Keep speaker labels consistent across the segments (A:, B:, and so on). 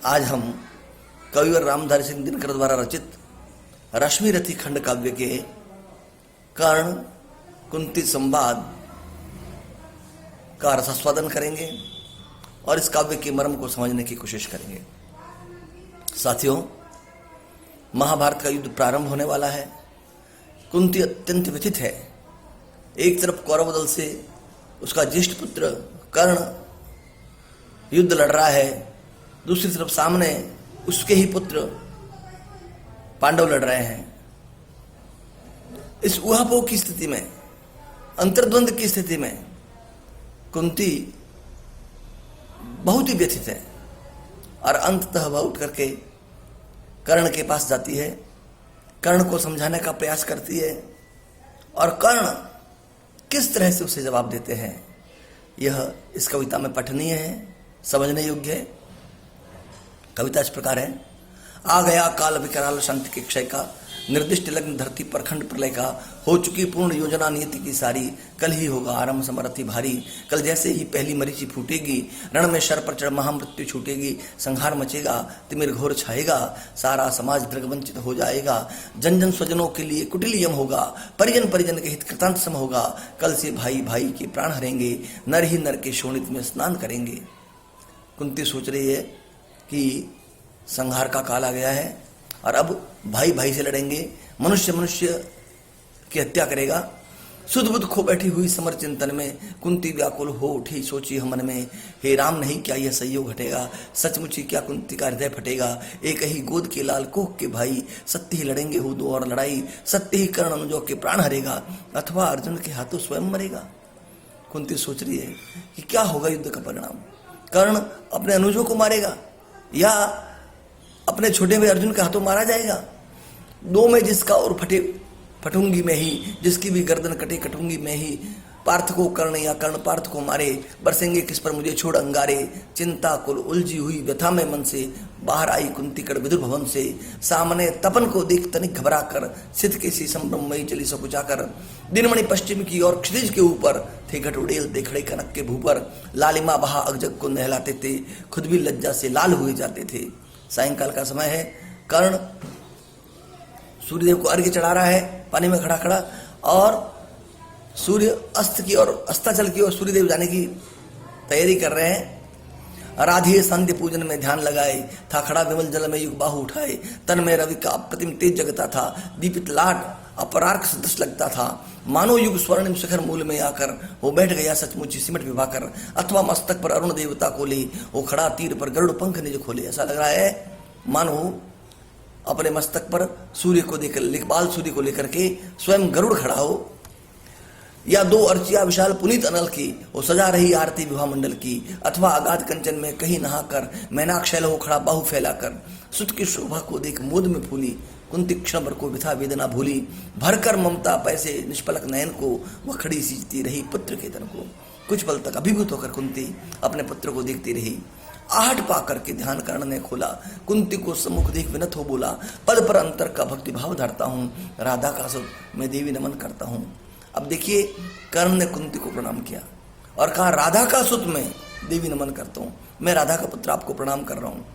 A: आज हम कविवर रामधारी सिंह दिनकर द्वारा रचित रश्मि रथी खंड काव्य के कर्ण कुंती संवाद का रसास्वादन करेंगे और इस काव्य के मर्म को समझने की कोशिश करेंगे। साथियों, महाभारत का युद्ध प्रारंभ होने वाला है। कुंती अत्यंत व्यथित है। एक तरफ कौरव दल से उसका ज्येष्ठ पुत्र कर्ण युद्ध लड़ रहा है, दूसरी तरफ सामने उसके ही पुत्र पांडव लड़ रहे हैं। इस ऊहापोह की स्थिति में, अंतर्द्वंद की स्थिति में कुंती बहुत ही व्यथित है और अंततः वह उठ करके कर्ण के पास जाती है, कर्ण को समझाने का प्रयास करती है और कर्ण किस तरह से उसे जवाब देते हैं, यह इस कविता में पठनीय है, समझने योग्य है। कविता इस प्रकार है। आ गया काल विकराल शांति के क्षय का, निर्दिष्ट लग्न धरती पर खंड प्रलय का, हो चुकी पूर्ण योजना नियति की सारी, कल ही होगा आरंभ समरथी भारी, कल जैसे ही पहली मरीचि फूटेगी, रण में शर पर चढ़ महामृत्यु छूटेगी, संहार मचेगा तिमिर घोर छाएगा, सारा समाज दृग्वंचित हो जाएगा, जन जन स्वजनों के लिए कुटिल यम होगा, परिजन परिजन के हित कृतांत सम होगा, कल से भाई भाई के प्राण हरेंगे, नर ही नर के शोणित में स्नान करेंगे। कुंती सोच रही है कि संहार का काल आ गया है और अब भाई भाई से लड़ेंगे, मनुष्य मनुष्य की हत्या करेगा। सुध बुध खो बैठी हुई समर चिंतन में कुंती व्याकुल हो उठी, सोची मन में, हे राम नहीं क्या यह संयोग घटेगा, सचमुच ही क्या कुंती का हृदय फटेगा, एक ही गोद के लाल कोख के भाई, सत्य ही लड़ेंगे हो दो और लड़ाई, सत्य ही कर्ण अनुजों के प्राण हरेगा, अथवा अर्जुन के हाथों स्वयं मरेगा। कुंती सोच रही है कि क्या होगा युद्ध का परिणाम। कर्ण अपने अनुजों को मारेगा या अपने छोटे हुए अर्जुन के हाथों मारा जाएगा। दो में जिसका और फटूंगी मैं ही, जिसकी भी गर्दन कटे कटूंगी मैं ही, पार्थ को कर्ण या कर्ण पार्थ को मारे, बरसेंगे किस पर मुझे छोड़ अंगारे, चिंता कुल उलझी हुई व्यथा में मन से, बाहर आई कुंती कड़ विदुर भवन से, सामने तपन को देख तनिक घबरा कर, सिद्ध के सी संभ्रमयी चली सकुचा कर, दिनमणि पश्चिम की और क्षितिज के ऊपर थे घटोडेल देखड़े कनक के भूपर, लालिमा बहा अगजग को नहलाते थे, खुद भी लज्जा से लाल हुए जाते थे। सायंकाल का समय है। कर्ण सूर्यदेव को अर्घ्य चढ़ा रहा है पानी में खड़ा खड़ा, और सूर्य अस्त की और अस्ताचल की और सूर्यदेव जाने की तैयारी कर रहे हैं। राधे संध्य पूजन में ध्यान लगाए, था खड़ा विमल जल में युग बाहु उठाए, तन में रवि का अप्रतिम तेज जगता था, दीपित लाट अपरार्क सदृश लगता था, मानो युग स्वर्णिम शिखर मूल में आकर वो बैठ गया सचमुच सिमट विभाकर, अथवा मस्तक पर अरुण देवता को ले वो खड़ा तीर पर गरुड़ पंख निज खोले। ऐसा लग रहा है मानो अपने मस्तक पर सूर्य को देकर, लिखबाल सूर्य को लेकर के स्वयं गरुड़ खड़ा हो, या दो अर्चिया विशाल पुनीत अनल की वो सजा रही आरती विवाह मंडल की, अथवा अगाध कंचन में कहीं नहाकर मैनाक्षैल हो खड़ा बाहु फैलाकर, सुत की शोभा को देख मोद में फूली, कुंती क्षण भर को व्यथा वेदना भूली, भरकर ममता पैसे निष्पलक नयन को वह खड़ी सींचती रही पुत्र के तन को। कुछ पल तक अभिभूत होकर कुंती अपने पुत्र को देखती रही। आहट पाकर के ध्यान कर्ण ने खोला, कुंती को सम्मुख देख विनत हो बोला, पद पर अंतर का भक्ति भाव धरता हूँ, राधा का सुत मैं देवी नमन करता हूँ। अब देखिए, कर्ण ने कुंती को प्रणाम किया और कहा, राधा का सुत मैं देवी नमन करता हूँ, मैं राधा का पुत्र आपको प्रणाम कर रहा हूँ।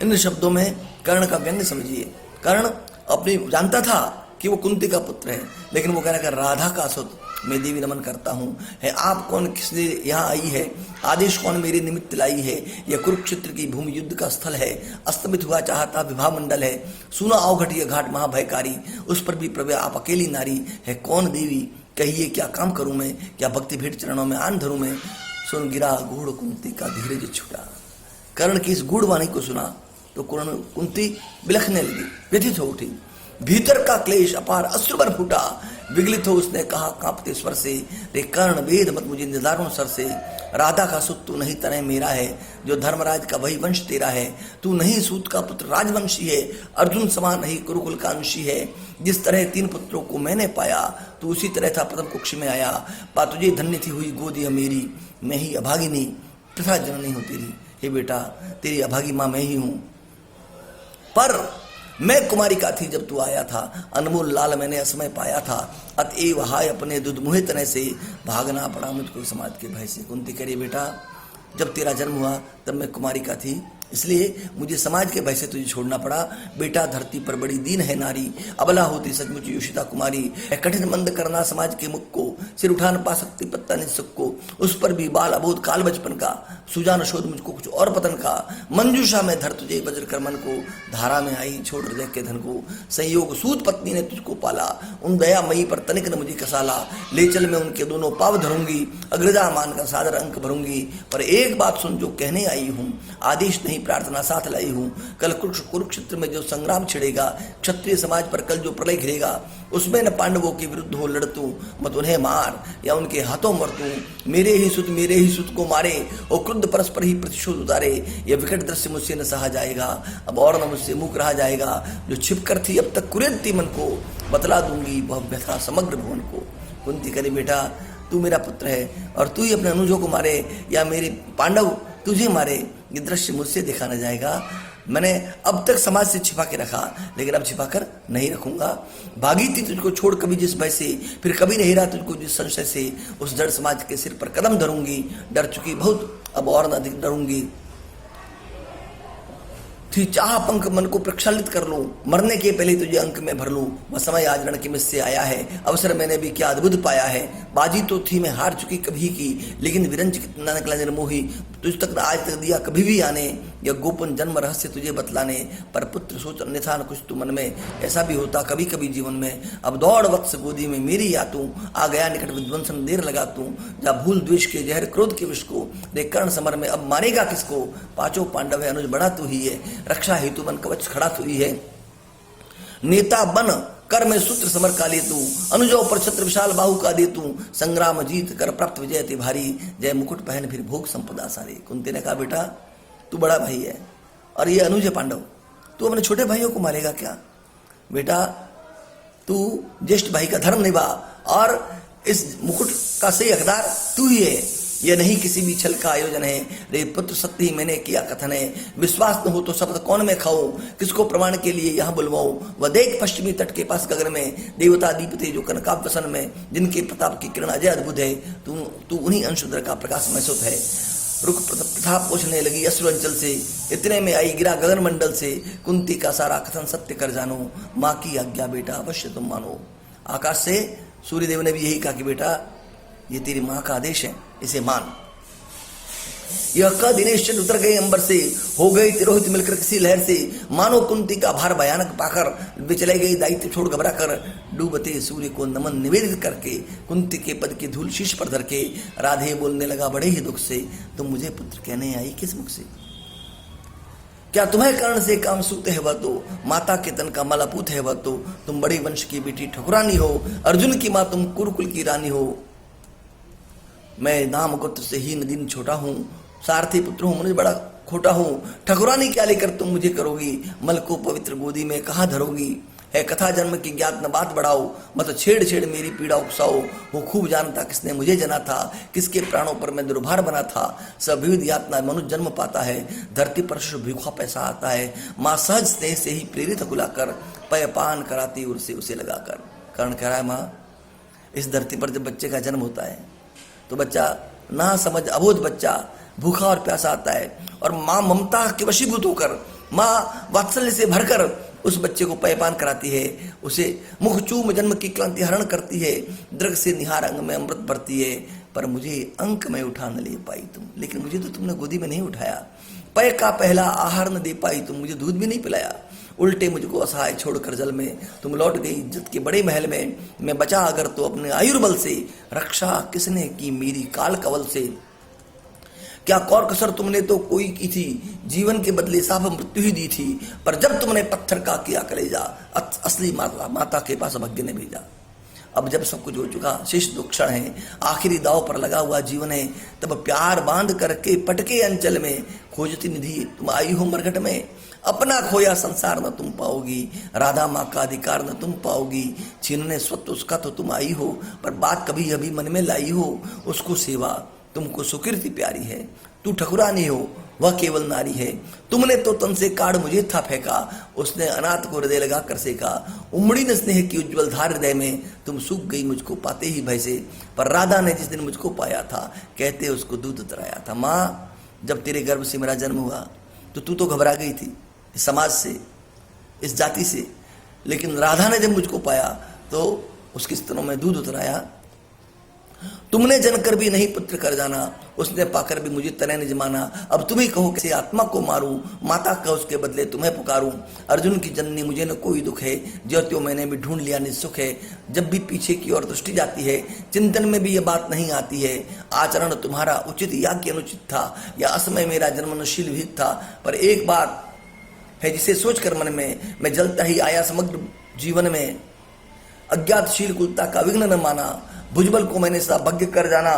A: इन शब्दों में कर्ण का व्यंग्य समझिए। कर्ण अपनी जानता था कि वो कुंती का पुत्र है, लेकिन वो कह रहा है राधा का सुत मैं देवी नमन करता हूँ। है आप कौन, किस लिए यहाँ आई है, आदेश कौन मेरे निमित्त लाई है, यह कुरुक्षेत्र की भूमि युद्ध का स्थल है, अस्तमित हुआ चाहता विवाह मंडल है, सुना अवघट यह घाट महाभयकारी, उस पर भी प्रभु आप अकेली नारी, है कौन देवी कहिए क्या काम करूँ मैं, क्या भक्ति भेंट चरणों में आन धरूँ मैं, सुन गिरा गूढ़ कुंती का धीरज छुटा। कर्ण की इस गूढ़ वाणी को सुना तो कुंती बिलखने लगी, व्यथित हो उठी, भीतर का क्लेश अपार अश्रुभर फूटा, विगलित हो उसने कहा कांपते स्वर से, रे कर्ण वेद मत मुझे निदारुण सर से, राधा का सुत तू नहीं तनय मेरा है, जो धर्मराज का वही वंश तेरा है, तू नहीं सूत का पुत्र राजवंशी है, अर्जुन समान नहीं कुरुकुल का अंशी है, जिस तरह 3 पुत्रों को मैंने पाया तू उसी तरह था प्रथम कुक्ष में आया, पा तुझे धन्य थी हुई गोदी मेरी, मैं ही अभागिनी तथा जननी हूँ तेरी, हे बेटा तेरी अभागी माँ मैं ही हूँ, पर मैं कुमारी का थी जब तू आया था, अनमोल लाल मैंने असमय पाया था, अतएव हाय अपने दुध मुहे तने से भागना पड़ा मुझको समाज के भय से। कुंती कह रही बेटा जब तेरा जन्म हुआ तब मैं कुमारी का थी इसलिए मुझे समाज के भय से तुझे छोड़ना पड़ा। बेटा धरती पर बड़ी दीन है नारी, अबला होती सचमुच योषिता कुमारी। कठिन मंद करना समाज के मुख को, सिर उठा न पा सकती पत्ता निस्सुक को। उस पर भी बाल अबोध काल बचपन का, सुजान शोध मुझको कुछ और पतन का। मंजूषा में धर तुझे वज्र कर मन को, धारा में आई छोड़ हृदय के धन को। संयोग सूत पत्नी ने तुझको पाला, उन दया मई पर तनिक न मुझे कसाला। ले चल मैं उनके दोनों पाव धरूंगी, अग्रजा मान का सादर अंक भरूंगी। पर एक बात सुन जो कहने आई हूँ, आदेश नहीं प्रार्थना साथ लाई हूँ। कल कुरुक्षेत्र में जो संग्राम छिड़ेगा, क्षत्रिय समाज पर कल जो प्रलय घिरेगा, उसमें न पांडवों के विरुद्ध हो लड़तू, मत उन्हें मार या उनके हाथों मरतू। मेरे ही सुत को मारे और क्रुद्ध परस्पर ही प्रतिशोध उतारे। यह विकट दृश्य मुझसे न सहा जाएगा, अब और न मुझसे मुख रहा जाएगा। जो छिपकर थी अब तक कुरेदती मन को, बतला दूंगी वह व्यथा समग्र भुवन को। कुंती करे बेटा तू मेरा पुत्र है और तू ही अपने अनुजों को मारे या मेरे पांडव तुझे मारे, ये दृश्य मुझसे देखा न जाएगा। मैंने अब तक समाज से छिपा के रखा, लेकिन अब छिपा कर नहीं रखूंगा। भागी थी तुझको छोड़ कभी जिस भय से, फिर कभी नहीं रहा तुझको जिस संशय से। उस डर समाज के सिर पर कदम धरूंगी, डर चुकी बहुत अब और न अधिक डरूंगी। थी चाह पंख मन को प्रक्षालित कर लूं, मरने के पहले तुझे अंक में भर लूं। वह समय आज रण के मुझसे आया है, अवसर मैंने भी क्या अद्भुत पाया है। बाजी तो थी मैं हार चुकी कभी की, लेकिन विरंज कितना निकला निर्मोही। तुझ तक न आज तक दिया कभी भी आने, या गोपन जन्म रहस्य तुझे बतलाने। पर पुत्र सोच अन्यथा न कुछ तू मन में, ऐसा भी होता कभी कभी जीवन में। अब दौड़ वत्स गोदी में मेरी या तू, आ गया निकट विध्वंसन देर लगा तू। जा भूल द्वेष के जहर क्रोध के विष को, रे कर्ण समर में अब मारेगा किसको। पांचों पांडव है अनुज बड़ा तू ही है, रक्षा हेतु बन कवच खड़ा तू ही है। नेता बन कर में सूत्र समर का ले तू, अनुजो पर छत्र विशाल बाहु का दे तू। संग्राम जीत कर प्राप्त विजय ते भारी, जय मुकुट पहन फिर भोग संपदा सारी। कुंती ने कहा बेटा तू बड़ा भाई है और ये अनुज है पांडव, तू अपने छोटे भाइयों को मारेगा क्या? बेटा तू ज्येष्ठ भाई का धर्म निभा और इस मुकुट का सही हकदार तू ही है। यह नहीं किसी भी छल का आयोजन है, रे पुत्र सत्य ही मैंने किया कथन है। विश्वास न हो तो शब्द कौन मैं खाऊं, किसको प्रमाण के लिए यहाँ बुलवाऊं। वह देख पश्चिमी तट के पास गगन में देवता दीप थे जो कनकाभ वसन में, जिनके प्रताप की किरण अजय अद्भुत है। तू उन्हीं अंशुधर का प्रकाश महसूस है। रुख प्रताप पोछने लगी अश्रु अंचल से, इतने में आई गिरा गगन मंडल से। कुंती का सारा कथन सत्य कर जानो, माँ की आज्ञा बेटा अवश्य तुम मानो। आकाश से सूर्यदेव ने भी यही कहा कि बेटा ये तेरी माँ का आदेश है, इसे मान। यह कह दिनेश चंद्र उतर गए अंबर से, हो गई तिरोहित मिलकर किसी लहर से। मानो कुंती का भार भयानक पाकर, विचले गई दायित्व छोड़ घबरा कर। डूबते सूर्य को नमन निवेदित करके, कुंती के पद की धूल शीश पर धर के, राधे बोलने लगा बड़े ही दुख से, तुम मुझे पुत्र कहने आई किस मुख से? क्या तुम्हें कर्ण से काम सूते है वह तो, माता के तन का मलापूत है वह तो। तुम बड़े वंश की बेटी ठकुरानी हो, अर्जुन की माँ तुम कुरुकुल की रानी हो। मैं नाम गोत्र से हीन दिन छोटा हूँ, सारथी पुत्र हूँ मुझे बड़ा खोटा हूँ। ठकुरानी क्या लेकर तुम मुझे करोगी, मल को पवित्र गोदी में कहाँ धरोगी। है कथा जन्म की ज्ञात न बात बढ़ाओ, मत छेड़ छेड़ मेरी पीड़ा उकसाओ। वो खूब जानता किसने मुझे जना था, किसके प्राणों पर मैं दुर्भार बना था। सब विविध यातना मनुष्य जन्म पाता है, धरती पर भूखा पैसा आता है। माँ सहज स्नेह से ही प्रेरित बुलाकर, पय पान कराती उर्से उसे लगाकर। कर्ण कह रहा है माँ इस धरती पर जब बच्चे का जन्म होता है तो बच्चा ना समझ अबोध बच्चा भूखा और प्यासा आता है, और माँ ममता के वशीभूत होकर, माँ वात्सल्य से भरकर उस बच्चे को पयपान कराती है, उसे मुख चूम जन्म की क्लांति हरण करती है, दृग से निहार अंग में अमृत भरती है। पर मुझे अंक में उठा न ले पाई तुम, लेकिन मुझे तो तुमने गोदी में नहीं उठाया। पय का पहला आहार न दे पाई तुम, मुझे दूध भी नहीं पिलाया। उल्टे मुझको असहाय छोड़कर जल में तुम लौट गई इज्जत के बड़े महल में। मैं बचा अगर तो अपने आयुर्बल से, रक्षा किसने की मेरी काल कवल से। क्या कौर कसर तुमने तो कोई की थी, जीवन के बदले साफ मृत्यु ही दी थी। पर जब तुमने पत्थर का किया कलेजा, असली माता के पास भाग्य ने भेजा। अब जब सब कुछ हो चुका, शेष दो क्षण है, आखिरी दाव पर लगा हुआ जीवन है, तब प्यार बांध करके पटके अंचल में, खोजती निधि तुम आई हो मरघट में। अपना खोया संसार न तुम पाओगी, राधा माँ का अधिकार न तुम पाओगी। छीनने स्वत्व उसका तो तुम आई हो, पर बात कभी अभी मन में लाई हो। उसको सेवा तुमको सुकृति प्यारी है, तू ठकुरानी हो वह केवल नारी है। तुमने तो तन से काढ़ मुझे था फेंका, उसने अनाथ को हृदय लगा कर सेका। उमड़ी न स्नेह की उज्ज्वल धार हृदय में, तुम सूख गई मुझको पाते ही भय से। पर राधा ने जिस दिन मुझको पाया था, कहते उसको दूध उतराया था। माँ जब तेरे गर्भ से मेरा जन्म हुआ तो तू तो घबरा गई थी इस समाज से, इस जाति से, लेकिन राधा ने जब मुझको पाया तो उसके स्तनों में दूध उतराया। तुमने जनकर भी नहीं पुत्र कर जाना, उसने पाकर भी मुझे तने निज माना। अब तुम ही कहो किसी आत्मा को मारूं, माता का उसके बदले तुम्हें पुकारूं। अर्जुन की जननी मुझे न कोई दुख है, ज्योतियों मैंने भी ढूंढ लिया निःसुख है। जब भी पीछे की ओर दृष्टि जाती है, चिंतन में भी ये बात नहीं आती है। आचरण तुम्हारा उचित या कि अनुचित था, या असमय मेरा जन्मनशील भी था। पर एक बात है जिसे सोचकर मन में मैं जलता ही आया समग्र जीवन में। अज्ञातशील कुलता का विघ्न न माना, भुजबल को मैंने सदा भग्य कर जाना।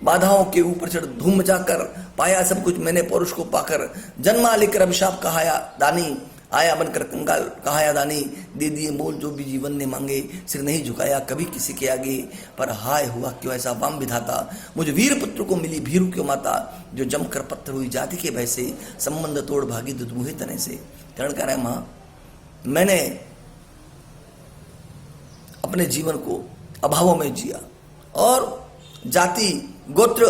A: बाधाओं के ऊपर चढ़ धूम मचाकर पाया सब कुछ मैंने पौरुष को पाकर। जन्मा लेकर अभिशाप कहाया दानी, आया बनकर कंगाल कहाया दानी। दे दिए मोल जो भी जीवन ने मांगे, सिर नहीं झुकाया कभी किसी के आगे। पर हाय हुआ क्यों ऐसा वाम विधाता, मुझ वीर पुत्र को मिली भीरू क्यों माता। जो जमकर पत्थर हुई जाति के भय से, संबंध तोड़ भागी दुधमुहे तने से। कर्ण कह रहा है मां, मैंने अपने जीवन को अभावों में जिया और जाति गोत्र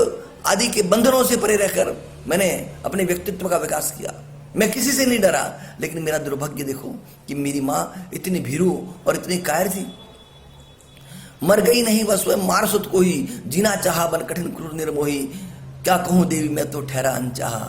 A: आदि के बंधनों से परे रहकर मैंने अपने व्यक्तित्व का विकास किया। मैं किसी से नहीं डरा, लेकिन मेरा दुर्भाग्य देखो कि मेरी मां इतनी भीरू और इतनी कायर थी। मर गई नहीं वह स्वयं मार सुत को ही, जीना चाहा बन कठिन क्रूर निर्मोही। क्या कहूं देवी मैं तो ठहरा अनचाहा,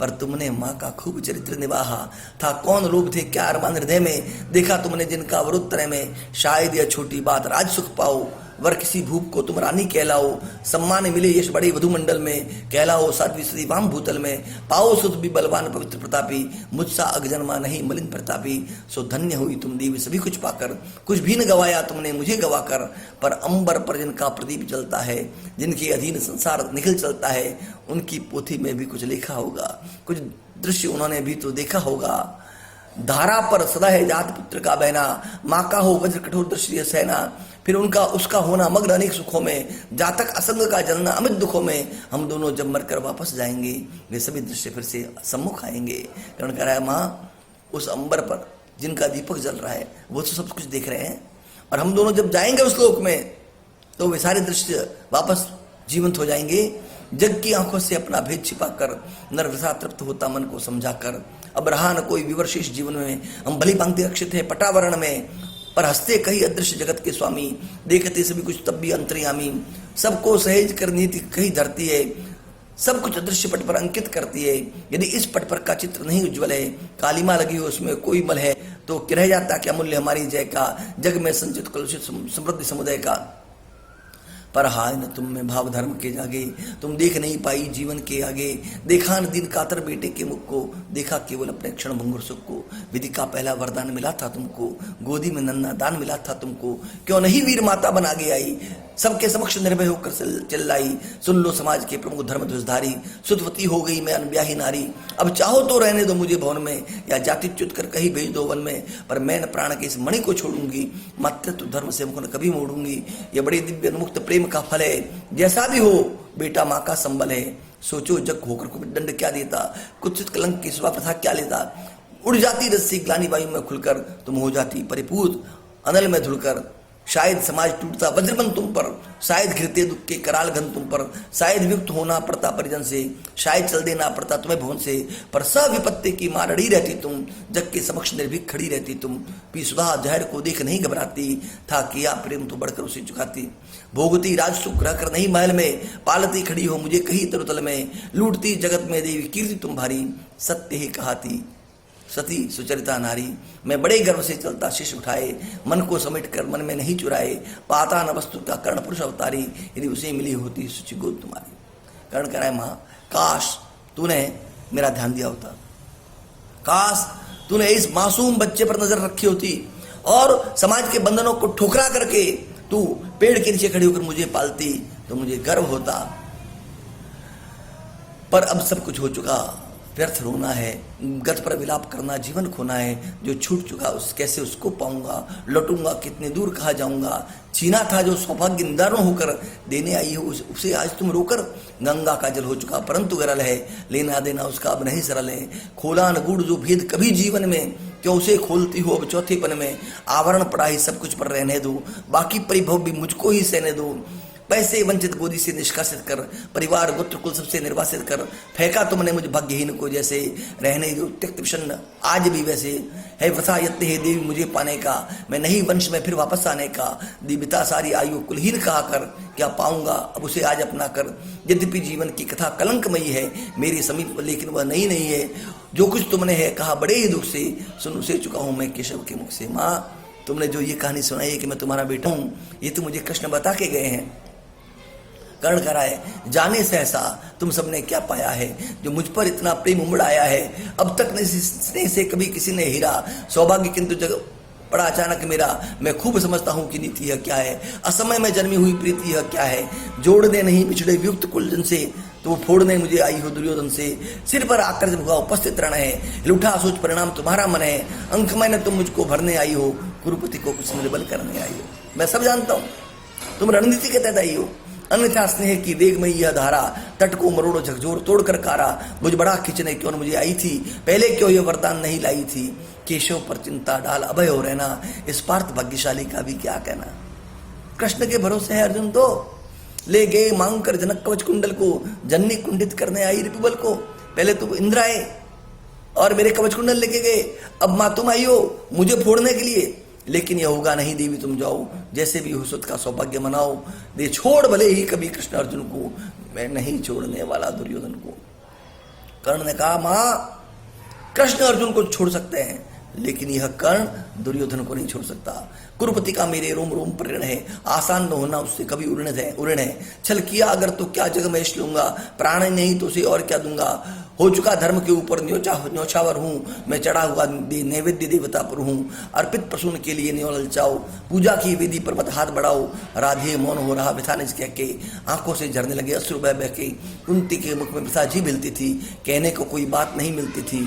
A: पर तुमने माँ का खूब चरित्र निभाहा। था कौन लोग थे क्या अरमान हृदय में, देखा तुमने जिनका वरुत्तर में। शायद यह छोटी बात राज सुख पाओ, वर किसी भूप को तुम रानी कहलाओ। सम्मान मिले यश बड़े वधुमंडल में, कहलाओ साध्वी श्री वाम भूतल में। पाओ सुत भी बलवान पवित्र प्रतापी, मुझसा अगजन्मा नहीं मलिन प्रतापी। सो धन्य हुई तुम देवी सभी कुछ पाकर, कुछ भी न गवाया तुमने मुझे गवाकर। पर अंबर पर जिनका प्रदीप जलता है, जिनके अधीन संसार निखिल चलता है, उनकी पोथी में भी कुछ लिखा होगा, कुछ दृश्य उन्होंने भी तो देखा होगा। धारा पर सदा है जात पुत्र का बहना, माँ का हो वज्र कठोर दृश्य सेना। फिर उनका उसका होना मग्न अनेक सुखों में, जातक असंग का जलना अमित दुखों में। हम दोनों जब मरकर वापस जाएंगे, वे सभी दृश्य फिर से सम्मुख आएंगे। कर्ण कह रहा है माँ, उस अंबर पर जिनका दीपक जल रहा है वो तो सब कुछ देख रहे हैं, और हम दोनों जब जाएंगे उस लोक में तो वे सारे दृश्य वापस जीवंत हो जाएंगे। जग की आंखों से अपना भेद छिपाकर नर वृथा तृप्त होता मन को समझाकर। अब रहा न कोई विवर्षेष जीवन में, हम भली भांति रक्षित है पटावरण में। पर हंसते कही अदृश्य जगत के स्वामी, देखते सभी कुछ तब भी अंतर्यामी। सबको सहेज कर नीति कही धरती है, सब कुछ अदृश्य पट पर अंकित करती है। यदि इस पट पर का चित्र नहीं उज्ज्वल है, कालीमा लगी हो उसमें कोई मल है, तो रह जाता क्या मूल्य हमारी जय का, जग में संचित कलुषित समृद्धि समुदाय का। पर हाय न तुम में भाव धर्म के जागे, तुम देख नहीं पाई जीवन के आगे। देखा न दिन कातर बेटे के मुख को, देखा केवल अपने क्षण भंगुर सुख को। विधि का पहला वरदान मिला था तुमको, गोदी में नन्ना दान मिला था तुमको। क्यों नहीं वीर माता बन आगे आई, सबके समक्ष निर्भय होकर चिल्लाई। सुन लो समाज के प्रमुख धर्म ध्वजधारी, सुधवती हो गई मैं अनब्याही नारी। अब चाहो तो रहने दो मुझे भवन में, या जाति च्युत कर कहीं भेज दो वन में। पर मैं न प्राण के इस मणि को छोड़ूंगी, मातृत्व धर्म से मुख न कभी मोड़ूंगी। यह बड़ी दिव्य उन्मुक्त प्रेम का फल है, जैसा भी हो बेटा माँ का संबल है। सोचो जग होकर को दंड क्या देता, कुछ कलंक की स्वभाव प्रथा क्या लेता। उड़ जाती रस्सी ग्लानी वायु में खुलकर, तुम हो जाती परिपूत अनल में धुलकर। शायद समाज टूटता वज्रबन तुम पर, शायद घिरते दुख के कराल घन तुम पर। शायद विमुक्त होना पड़ता परिजन से, शायद चल देना पड़ता तुम्हें भवन से। पर सविपत्ति की मार अड़ी रहती तुम, जग के समक्ष निर्भीक खड़ी रहती तुम। पी सुधा जहर को देख नहीं घबराती, था किया प्रेम तो बढ़कर उसे चुकाती। भोगती राज सुख रहकर नहीं महल में, पालती खड़ी हो मुझे कहीं तरुतल में। लूटती जगत में देवी कीर्ति तुम भारी, सत्य ही कहाती सती सुचरिता नारी। मैं बड़े गर्व से चलता शीश उठाए, मन को समेट कर मन में नहीं चुराए। पाता न वस्तु का कर्ण पुरुष अवतारी, यदि उसे मिली होती सुचि गोद तुम्हारी। कर्ण कह रहा है माँ, काश तूने मेरा ध्यान दिया होता, काश तूने इस मासूम बच्चे पर नजर रखी होती, और समाज के बंधनों को ठुकरा करके तू पेड़ के नीचे खड़ी होकर मुझे पालती, तो मुझे गर्व होता। पर अब सब कुछ हो चुका, व्यर्थ रोना है, गत पर विलाप करना, जीवन खोना है। जो छूट चुका उस कैसे उसको पाऊंगा, लौटूंगा कितने दूर कहाँ जाऊंगा। छीना था जो सौभाग्य निदारों होकर, देने आई हो उसे आज तुम रोकर। गंगा का जल हो चुका परंतु गरल है, लेना देना उसका अब नहीं सरल है। खोला न गूढ़ जो भेद कभी जीवन में, क्यों उसे खोलती हो अब चौथेपन में। आवरण पड़ा ही सब कुछ पर रहने दो, बाकी परिभव भी मुझको ही सहने दो। पैसे वंचित गोदी से निष्कासित कर, परिवार गोत्र कुल सबसे निर्वासित कर, फेंका तुमने मुझ भाग्यहीन को जैसे, रहने जो त्यक्त विषन्न आज भी वैसे, है वसा यत्न हे देवी मुझे पाने का, मैं नहीं वंश में फिर वापस आने का, दीबिता सारी आयु कुलहीन कहा कर, क्या पाऊंगा अब उसे आज अपना कर, यद्यपि जीवन की कथा कलंकमयी है मेरे समीप लेकिन वह नहीं है, जो कुछ तुमने है कहा बड़े ही दुख से, सुन उसे चुका हूं मैं केशव के मुख से। माँ तुमने जो ये कहानी सुनाई है कि मैं तुम्हारा बेटा हूं, ये तो मुझे कृष्ण बता के गए हैं, कर्ण कराए जाने से ऐसा तुम सबने क्या पाया है, जो मुझ पर इतना प्रेम उमड़ आया है, अब तक स्नेह से कभी किसी ने हीरा, सौभाग्य किंतु जग पड़ा अचानक मेरा, मैं खूब समझता हूँ कि नीति यह क्या है, असमय में जन्मी हुई प्रीति यह क्या है, जोड़ने नहीं बिछड़े वियुक्त कुलजन से, तो वो फोड़ने मुझे आई हो दुर्योधन से, सिर पर आकर जब हुआ उपस्थित रण है, लूठा सोच परिणाम तुम्हारा मन है, अंक में तुम मुझको भरने आई हो, कुरुपति को कुछ निर्बल करने आई हो। मैं सब जानता हूँ तुम रणनीति के तहत आई हो, अन्यथा स्नेह की वेग में यह धारा, तट को मरोड़ो झकझोर तोड़कर कारा, मुझ बड़ा खिंचने क्यों मुझे आई थी, पहले क्यों ये वरदान नहीं लाई थी, केशव पर चिंता डाल अभय हो रहना, इस पार्थ भाग्यशाली का भी क्या कहना। कृष्ण के भरोसे है अर्जुन तो, ले गए मांग कर जनक कवच कुंडल को, जननी कुंडित करने आई रिपुबल को, पहले तो इंद्र आए और मेरे कवच कुंडल लेके गए, अब माँ तुम आई हो मुझे फोड़ने के लिए, लेकिन यह होगा नहीं देवी तुम जाओ, जैसे भी हो सुत का सौभाग्य मनाओ, दे छोड़ भले ही कभी कृष्ण अर्जुन को, मैं नहीं छोड़ने वाला दुर्योधन को। कर्ण ने कहा मां कृष्ण अर्जुन को छोड़ सकते हैं, लेकिन यह कर्ण दुर्योधन को नहीं छोड़ सकता, कुरुपति का मेरे रोम रोम पर ऋण है, आसान न होना उससे कभी उड़न है, छल किया अगर तो क्या जग में लूंगा, प्राण नहीं तो उसे और क्या दूंगा, हो चुका धर्म के ऊपर न्योछावर हूँ, मैं चढ़ा हुआ नैवेद्य देवता पर हूँ, अर्पित प्रसून के लिए न्यो ललचाओ, पूजा की वेदी पर मत हाथ बढ़ाओ, राधे मौन हो रहा व्यथा निज कह के, आंखों से झरने लगे अश्रु बह बह के, कुंती के मुख में व्यथा जी मिलती थी, कहने को कोई बात नहीं मिलती थी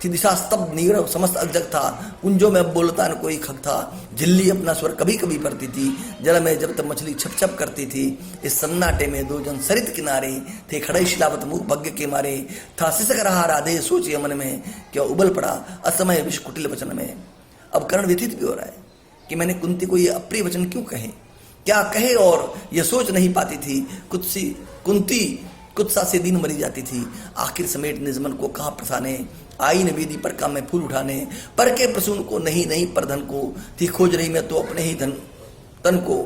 A: दिशा स्तब्ध नीरव समस्त अजग था, कुंजों में अब बोलता न कोई खग था, झिल्ली अपना स्वर कभी कभी भरती थी, जल में जब तक मछली छप छप करती थी, इस सन्नाटे में दो जन सरित किनारे थे, खड़े शिलावत मुख भग्य के मारे, था सिसक रहा राधे सोचे मन में, क्या उबल पड़ा असमय विष कुटिल वचन में। अब कर्ण व्यथित भी हो रहा है कि मैंने कुंती को ये अप्रिय वचन क्यों कहे, क्या कहे, और यह सोच नहीं पाती थी, कुंती कुत्सा से दिन मरी जाती थी, आखिर समेट निज मन को कहा प्रसाने, आई न वेदी पर काम में फूल उठाने, पर के प्रसून को नहीं पर धन को, थी खोज रही मैं तो अपने ही तन को,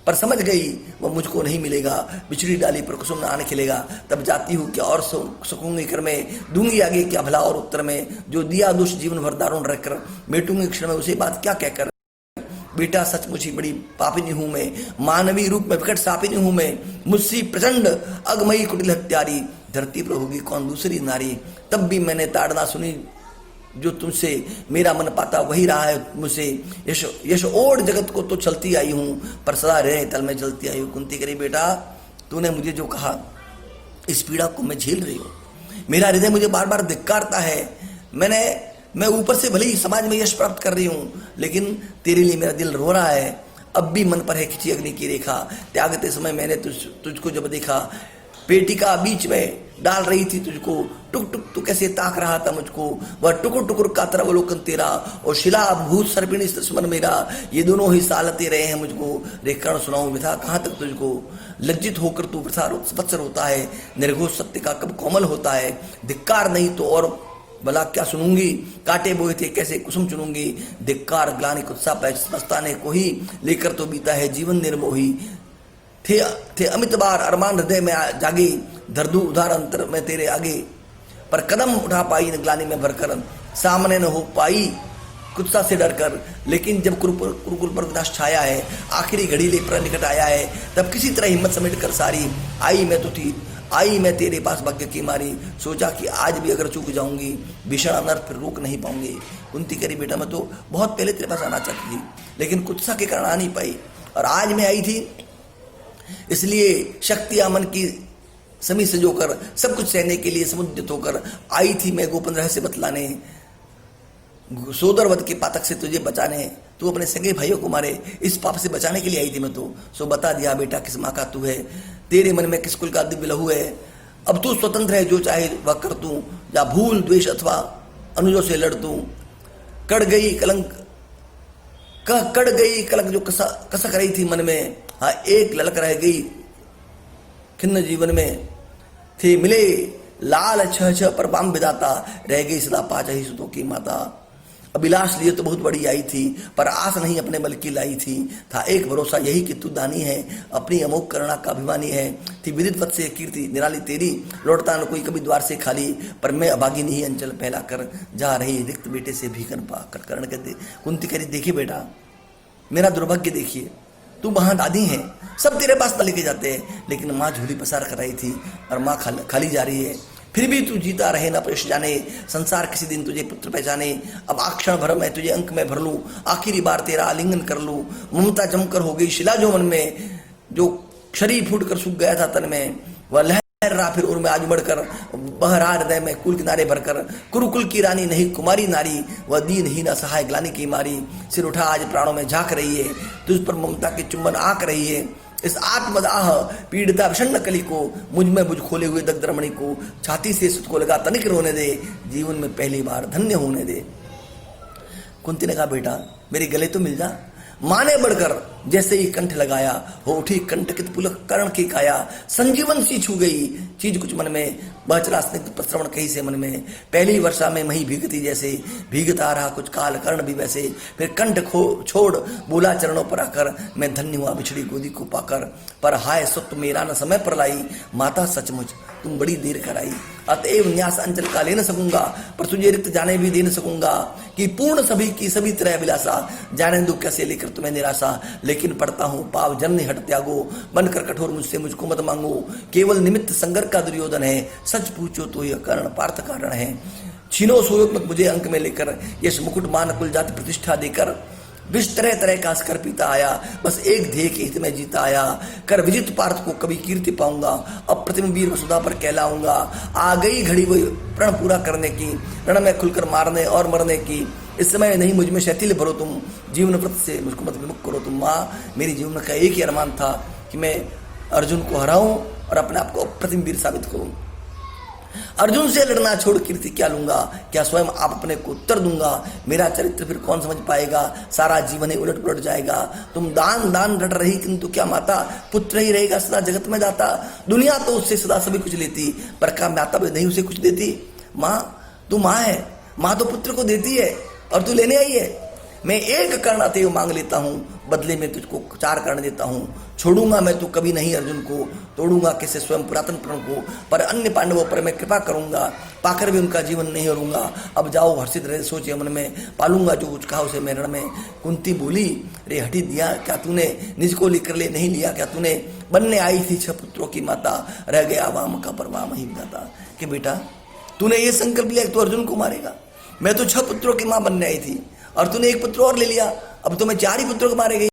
A: पर समझ गई वह मुझको नहीं मिलेगा, बिछड़ी डाली पर कुसुम आने खिलेगा, तब जाती हूँ क्या और सकूंगी कर में, दूंगी आगे क्या भला और उत्तर में, जो दिया दुष्ट जीवन भर दारुण रहकर, मेटूंगी क्षण में उसे बात क्या कहकर, बेटा सचमुच ही बड़ी पापिनी हूं मैं, मानवीय रूप में विकट सापिनी हूं मैं, मुझसे प्रचंड अगमयी कुटिल हत्यारी, धरती पर होगी कौन दूसरी नारी, तब भी मैंने ताड़ना सुनी जो तुमसे, मेरा मन पाता वही रहा है मुझसे, यश ओढ़ जगत को तो चलती आई हूं, पर सदा रहे तल में जलती आई हूं। कुंती करी बेटा तूने मुझे जो कहा इस पीड़ा को मैं झेल रही हूं, मेरा हृदय मुझे बार बार धिक्कारता है, मैं ऊपर से भले ही समाज में यश प्राप्त कर रही हूँ, लेकिन तेरे लिए मेरा दिल रो रहा है, अब भी मन पर है खिंची अग्नि की रेखा, त्यागते समय मैंने तुझको जब देखा, पेटिका बीच में डाल रही थी तुझको, टुक टुक तू कैसे ताक रहा था मुझको, वह टुकुर टुकुर का तरवलोकन तेरा, और शिला भूत सर्पिणी दुश्मन मेरा, ये दोनों ही सालते रहे हैं मुझको, रेखण सुनाऊं विधा कहाँ तक तुझको, लज्जित होकर तू वत्सर होता है, निर्घोष सत्य का कब कोमल होता है, धिक्कार नहीं तो और भला क्या सुनूंगी, काटे बोए थे कैसे कुसुम चुनूंगी, धिक्कार ग्लानि कुत्सा पछताने को ही, लेकर तो बीता है जीवन निर्मोही, थे अमित बार अरमान हृदय में जागे, धरदू उधार अंतर में तेरे आगे, पर कदम उठा पाई न ग्लानि में भरकर, सामने न हो पाई कुत्सा से डरकर, लेकिन जब कुरुकुल पर विनाश छाया है, आखिरी घड़ी लेकर निकट आया है, तब किसी तरह हिम्मत समेट कर सारी आई मैं तेरे पास भाग्य की मारी, सोचा कि आज भी अगर चूक जाऊंगी भीषण अनर्थ फिर रोक नहीं पाऊंगी। कुंती करी बेटा मैं तो बहुत पहले तेरे पास आना चाहती थी, लेकिन कुत्सा के कारण आ नहीं पाई, और आज मैं आई थी इसलिए शक्ति मन की समी संजोकर सब कुछ सहने के लिए समुद्रित होकर आई थी मैं गोपन रहस्य बतलाने, सोदरवध के पातक से तुझे बचाने, तू अपने सगे भाइयों को मारे इस पाप से बचाने के लिए आई थी मैं तो, सो बता दिया बेटा किस माँ का तू है, तेरे मन में किस कुल का दिव्य लहू है, अब तू स्वतंत्र है जो चाहे वह कर तू, या भूल द्वेष अथवा अनुजों से लड़ तू, कड़ गई कलंक जो कसक रही थी मन में, हाँ, एक ललक रह गई खिन्न जीवन में, थे मिले लाल छह छह पर बाम बिदाता, रह गई सदा पाँच ही सुतों की माता। अभिलाष लिए तो बहुत बड़ी आई थी, पर आस नहीं अपने बल की लाई थी। था एक भरोसा यही कि तू दानी है, अपनी अमोघ करुणा का अभिमानी है। थी विदित वत से कीर्ति निराली तेरी, लौटता न कोई कभी द्वार से खाली। पर मैं अभागी नहीं अंचल पहला कर, जा रही रिक्त बेटे से भीखन पाकर। कर्ण कहते कुंती कह रही देखिए बेटा, मेरा दुर्भाग्य देखिए, तू वहां दादी है, सब तेरे पास लेके जाते हैं, लेकिन माँ झोली पसार कर आई थी और माँ खाली जा रही है। फिर भी तू जीता रहे ना परेश जाने, संसार किसी दिन तुझे पुत्र पहचाने। अब आक्षण भर मैं तुझे अंक में भर लूं, आखिरी बार तेरा आलिंगन कर लूं। ममता जमकर हो गई शिला जो मन में, जो शरीर फूट कर सूख गया था तन में, वह लहर रहा फिर उर्म आज बढ़कर, बहरा हृदय में कुल किनारे भरकर। कुरुकुल की रानी नहीं कुमारी नारी, वह दीन ही न सहाय ग्लानी की मारी। सिर उठा आज प्राणों में झांक रही है, तुझ पर ममता के चुंबन आंक रही है। इस आत्मदाह पीड़िता विषण्ण कली को, मुझ में बुझ खोले हुए दग्ध रमणी को, छाती से सुत को लगा तनिक रोने दे, जीवन में पहली बार धन्य होने दे। कुंती ने कहा बेटा मेरे गले तो मिल जा। माँ ने बढ़कर जैसे ही कंठ लगाया, हो उठी कंटकित पुलक कर्ण की काया। संजीवन सी छू गई चीज कुछ मन में, बचरा स्निग्ध प्रश्रवण कहीं से मन में। पहली वर्षा में मही भीगती जैसे, भीगता रहा कुछ काल कर्ण भी वैसे। फिर कंठ छोड़ बोला चरणों पर आकर, मैं धन्य हुआ बिछड़ी गोदी को पाकर। पर हाय सत्य मेरा न समय पर लाई, माता सचमुच तुम बड़ी देर कराई। अतएव न्यास अंचल का ले न सकूंगा, पर तुझे रिक्त जाने भी दे न सकूंगा। कि पूर्ण सभी की सभी तरह अभिलाषा, जाने दो कैसे लेकर तुम्हें निराशा। लेकिन पढ़ता हूँ पाव जन्म हट त्यागो, बनकर कठोर मुझसे मुझको मत मांगो। केवल निमित्त संगर का दुर्योधन है, सच पूछो तो यह कर्ण पार्थ कारण है। छीनो सोयोग मत मुझे अंक में लेकर, यश मुकुट मान कुल जाति प्रतिष्ठा देकर। विष तरह तरह का कर पीता आया, बस एक ध्येय के हित में जीता आया। कर विजित पार्थ को कभी कीर्ति पाऊंगा, अप्रतिम वीर वसुधा पर कहलाऊंगा। आ गई घड़ी वही प्रण पूरा करने की, रण में खुलकर मारने और मरने की। इस समय नहीं मुझ में शैथिल्य भरो तुम, जीवन व्रत से मुझको मत विमुख करो तुम। माँ मेरी जीवन का एक ही अरमान था कि मैं अर्जुन को हराऊं और अपने आप को अप्रतिम वीर साबित करूं। अर्जुन से लड़ना छोड़ कीर्ति क्या लूंगा, क्या स्वयं आप अपने को उत्तर दूंगा। मेरा चरित्र फिर कौन समझ पाएगा, सारा जीवन ही उलट पुलट जाएगा। तुम दान दान रट रही किंतु क्या माता, पुत्र ही रहेगा सदा जगत में दाता। दुनिया तो उससे सदा सभी कुछ लेती, पर क्या माता भी नहीं उसे कुछ देती। माँ तू माँ है, माँ तो पुत्र को देती है और तू लेने आई है। मैं एक कर्ण अतएव मांग लेता हूँ, बदले में तुझको 4 कर्ण देता हूँ। छोड़ूंगा मैं तो कभी नहीं अर्जुन को, तोड़ूंगा कैसे स्वयं पुरातन प्रण को। पर अन्य पांडवों पर मैं कृपा करूंगा, पाकर भी उनका जीवन नहीं हरूंगा। अब जाओ हर्षित रहे सोचे मन में, पालूंगा जो कुछ कहा उसे मैं रण में। कुंती बोली रे हटी दिया क्या तूने, निज को लेकर ले नहीं लिया क्या तूने। बनने आई थी 6 पुत्रों की माता, रह गया वाम का पर वाम ही विधाता। कि बेटा तूने ये संकल्प लिया कि तू अर्जुन को मारेगा, मैं तो 6 पुत्रों की माँ बनने आई थी और तूने एक पुत्र और ले लिया, अब तो मैं 4 ही पुत्रों को मारेगी।